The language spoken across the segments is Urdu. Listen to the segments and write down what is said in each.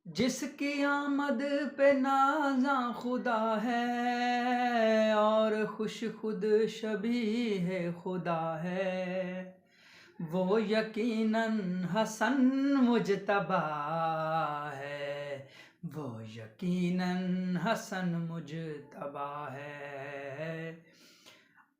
جس کی آمد پہ نازاں خدا ہے اور خوش خود شبیہ خدا ہے، وہ یقیناً حسن مجتبی ہے، وہ یقیناً حسن مجتبی ہے۔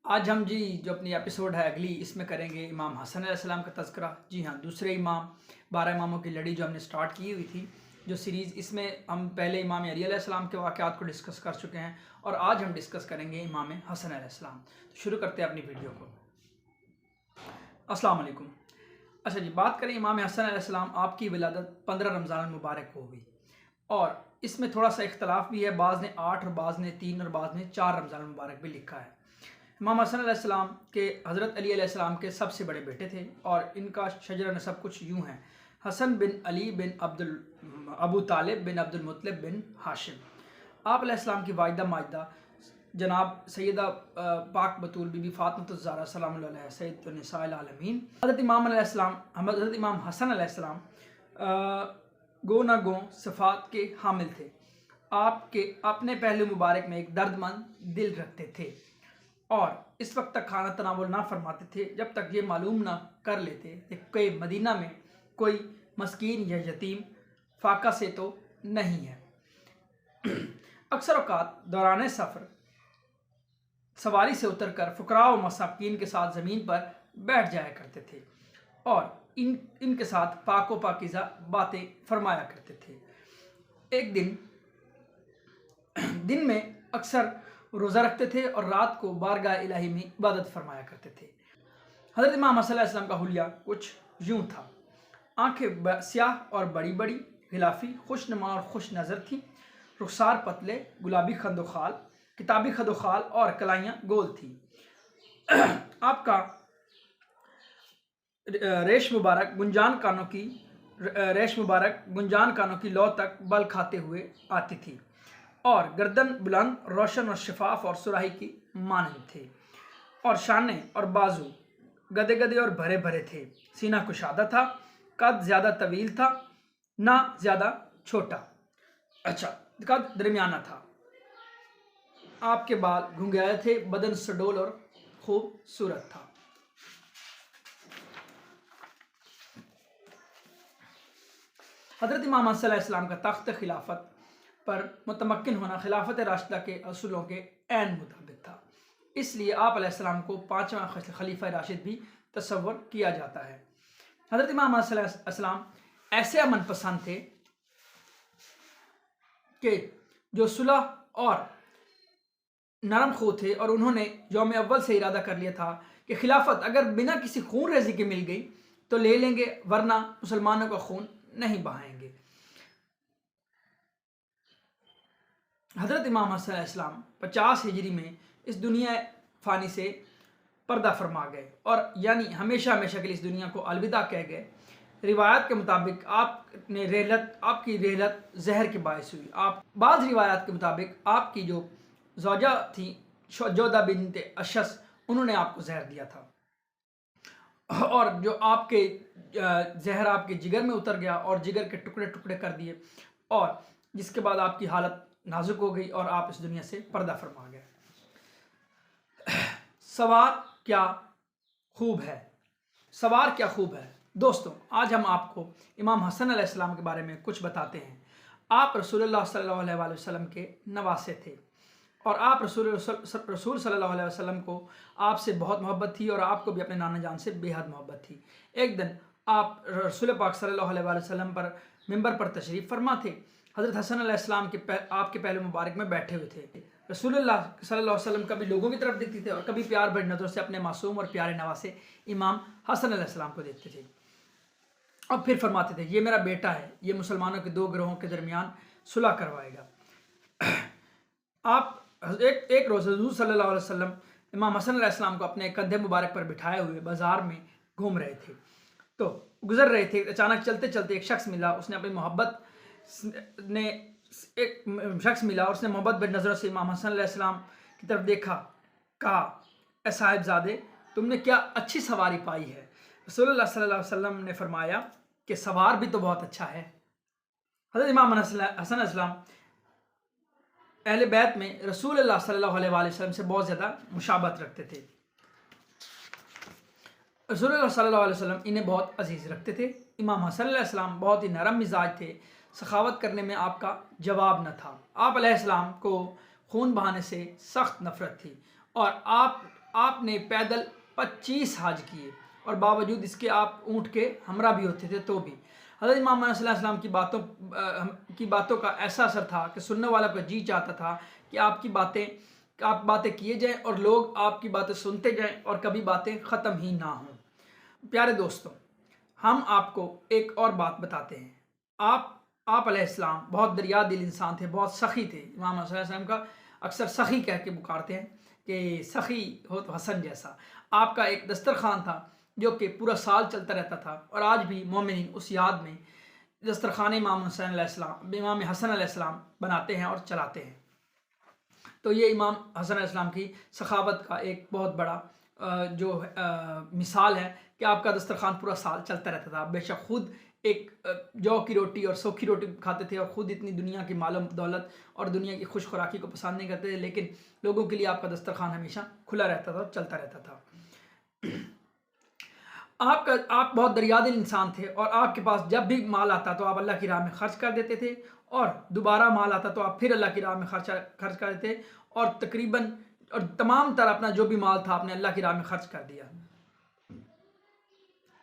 آج ہم جو اپنی ایپیسوڈ ہے اگلی، اس میں کریں گے امام حسن علیہ السلام کا تذکرہ۔ جی ہاں، دوسرے امام، 12 اماموں کی لڑی جو ہم نے سٹارٹ کی ہوئی تھی جو سیریز، اس میں ہم پہلے امام علی علیہ السلام کے واقعات کو ڈسکس کر چکے ہیں، اور آج ہم ڈسکس کریں گے امام حسن علیہ السلام۔ تو شروع کرتے ہیں اپنی ویڈیو کو۔ السلام علیکم۔ اچھا جی، بات کریں امام حسن علیہ السلام، آپ کی ولادت 15 رمضان المبارک کو ہوئی، اور اس میں تھوڑا سا اختلاف بھی ہے، بعض نے 8 اور بعض نے 3 اور بعض نے 4 رمضان المبارک بھی لکھا ہے۔ امام حسن علیہ السلام کے حضرت علی علیہ السلام کے سب سے بڑے بیٹے تھے، اور ان کا شجرہ نسب کچھ یوں ہے: حسن بن علی بن ابو طالب بن عبد المطلب بن ہاشم۔ آپ علیہ السلام کی والدہ ماجدہ جناب سیدہ پاک بطول بی بی فاطمہ الزہرا سلام اللہ علیہ، سید النساء العالمین۔ حضرت امام حسن علیہ السلام گو نہ گو صفات کے حامل تھے۔ آپ کے اپنے پہلو مبارک میں ایک درد مند دل رکھتے تھے، اور اس وقت تک کھانا تناول نہ فرماتے تھے جب تک یہ معلوم نہ کر لیتے کہ مدینہ میں کوئی مسکین یا یتیم فاقہ سے تو نہیں ہے۔ اکثر اوقات دوران سفر سواری سے اتر کر فقراء و مساکین کے ساتھ زمین پر بیٹھ جایا کرتے تھے، اور ان کے ساتھ پاک و پاکیزہ باتیں فرمایا کرتے تھے۔ ایک دن میں اکثر روزہ رکھتے تھے اور رات کو بارگاہ الہی میں عبادت فرمایا کرتے تھے۔ حضرت امام حسن علیہ السلام کا حلیہ کچھ یوں تھا: آنکھیں سیاہ اور بڑی بڑی، غلافی، خوش نما اور خوش نظر تھیں، رخسار پتلے، گلابی خد و خال، کتابی خد و خال، اور کلائیاں گول تھیں۔ آپ کا ریش مبارک گنجان کانوں کی لو تک بل کھاتے ہوئے آتی تھی، اور گردن بلند، روشن اور شفاف اور سراہی کی مانند تھے، اور شانے اور بازو گدے گدے اور بھرے بھرے تھے۔ سینہ کشادہ تھا، قد زیادہ طویل تھا نہ زیادہ چھوٹا، قد درمیانہ تھا۔ آپ کے بال گھنگھرائے تھے، بدن سڈول اور خوبصورت تھا۔ حضرت امام حسن علیہ السلام کا تخت خلافت پر متمکن ہونا خلافت راشدہ کے اصولوں کے عین مطابق تھا، اس لیے آپ علیہ السلام کو 5واں خلیفہ راشد بھی تصور کیا جاتا ہے۔ حضرت امام حسن علیہ السلام ایسے امن پسند تھے کہ جو صلح اور نرم خو تھے، اور انہوں نے یوم اول سے ارادہ کر لیا تھا کہ خلافت اگر بنا کسی خون ریزی کے مل گئی تو لے لیں گے، ورنہ مسلمانوں کا خون نہیں بہائیں گے۔ حضرت امام حسن علیہ السلام 50 ہجری میں اس دنیا فانی سے پردہ فرما گئے، اور یعنی ہمیشہ کے لیے اس دنیا کو الوداع کہہ گئے۔ روایات کے مطابق آپ کی رحلت زہر کے باعث ہوئی۔ بعض روایات کے مطابق آپ کی جو زوجہ تھی جودہ بنت اشس، انہوں نے آپ کو زہر دیا تھا، اور جو آپ کے زہر آپ کے جگر میں اتر گیا اور جگر کے ٹکڑے ٹکڑے کر دیے، اور جس کے بعد آپ کی حالت نازک ہو گئی اور آپ اس دنیا سے پردہ فرما گئے۔ سوار کیا خوب ہے دوستوں، آج ہم آپ کو امام حسن علیہ السلام کے بارے میں کچھ بتاتے ہیں۔ آپ رسول اللہ صلی اللہ علیہ وسلم کے نواسے تھے، اور آپ رسول صلی اللہ علیہ وسلم کو آپ سے بہت محبت تھی، اور آپ کو بھی اپنے نانا جان سے بے حد محبت تھی۔ ایک دن آپ رسول پاک صلی اللہ علیہ وسلم پر ممبر پر تشریف فرما تھے۔ حضرت حسن علیہ السلام آپ کے پہلو مبارک میں بیٹھے ہوئے تھے۔ رسول اللہ صلی اللہ علیہ وسلم کبھی لوگوں کی طرف دیکھتے تھے، اور کبھی پیار بھری نظروں سے اپنے معصوم اور پیارے نواسے امام حسن علیہ السلام کو دیکھتے تھے، اور پھر فرماتے تھے: یہ میرا بیٹا ہے، یہ مسلمانوں کے 2 گروہوں کے درمیان صلح کروائے گا۔ آپ ایک روز حضور صلی اللہ علیہ وسلم امام حسن علیہ السلام کو اپنے کندھے مبارک پر بٹھائے ہوئے بازار میں گھوم رہے تھے، تو گزر رہے تھے۔ اچانک چلتے چلتے ایک شخص ملا، اس نے اپنی اور اس نے محبت بھری نظروں سے امام حسن علیہ السلام کی طرف دیکھا، کہا: اے صاحب زادے، تم نے کیا اچھی سواری پائی ہے۔ رسول اللہ صلی اللہ علیہ وسلم نے فرمایا کہ سوار بھی تو بہت اچھا ہے۔ حضرت امام حسن علیہ السلام اہل بیت میں رسول اللہ صلی اللہ علیہ وآلہ وسلم سے بہت زیادہ مشابہت رکھتے تھے. رسول اللہ صلی اللہ علیہ وسلم انہیں بہت عزیز رکھتے تھے. امام حسن علیہ السلام بہت ہی نرم مزاج تھے. سخاوت کرنے میں آپ کا جواب نہ تھا. آپ علیہ السلام کو خون بہانے سے سخت نفرت تھی اور آپ نے پیدل 25 حج کیے اور باوجود اس کے آپ اونٹ کے ہمراہ بھی ہوتے تھے تو بھی. حضرت امام صلی اللہ علیہ وسلم کی باتوں کا ایسا اثر تھا کہ سننے والا کا جی چاہتا تھا کہ آپ باتیں کیے جائیں اور لوگ آپ کی باتیں سنتے جائیں اور کبھی باتیں ختم ہی نہ ہوں. پیارے دوستوں، ہم آپ کو ایک اور بات بتاتے ہیں. آپ علیہ السلام بہت دریا دل انسان تھے، بہت سخی تھے. امام صلی اللہ علیہ وسلم کا اکثر سخی کہہ کے پکارتے ہیں کہ سخی ہو تو حسن جیسا. آپ کا ایک دسترخوان تھا جو کہ پورا سال چلتا رہتا تھا اور آج بھی مومنین اس یاد میں دسترخوان امام حسن علیہ السلام بناتے ہیں اور چلاتے ہیں. تو یہ امام حسن علیہ السلام کی سخاوت کا ایک بہت بڑا جو مثال ہے کہ آپ کا دسترخوان پورا سال چلتا رہتا تھا. بے شک خود ایک جو کی روٹی اور سوکھی روٹی کھاتے تھے اور خود اتنی دنیا کی مال و دولت اور دنیا کی خوش خوراکی کو پسند نہیں کرتے تھے، لیکن لوگوں کے لیے آپ کا دسترخوان ہمیشہ کھلا رہتا تھا اور چلتا رہتا تھا. آپ بہت دریا دل انسان تھے اور آپ کے پاس جب بھی مال آتا تو آپ اللہ کی راہ میں خرچ کر دیتے تھے اور دوبارہ مال آتا تو آپ پھر اللہ کی راہ میں خرچ کر دیتے اور تقریباً اور تمام تر اپنا جو بھی مال تھا آپ نے اللہ کی راہ میں خرچ کر دیا.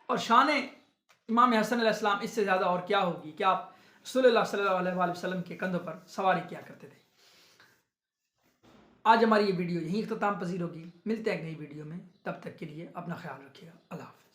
اور شان امام حسن علیہ السلام اس سے زیادہ اور کیا ہوگی کہ آپ رسول اللہ صلی اللہ علیہ وآلہ وسلم کے کندھوں پر سواری کیا کرتے تھے. آج ہماری یہ ویڈیو یہیں اختتام پذیر ہوگی. ملتے ہیں ایک نئی ویڈیو میں، تب تک کے لیے اپنا خیال رکھیے گا. اللہ حافظ.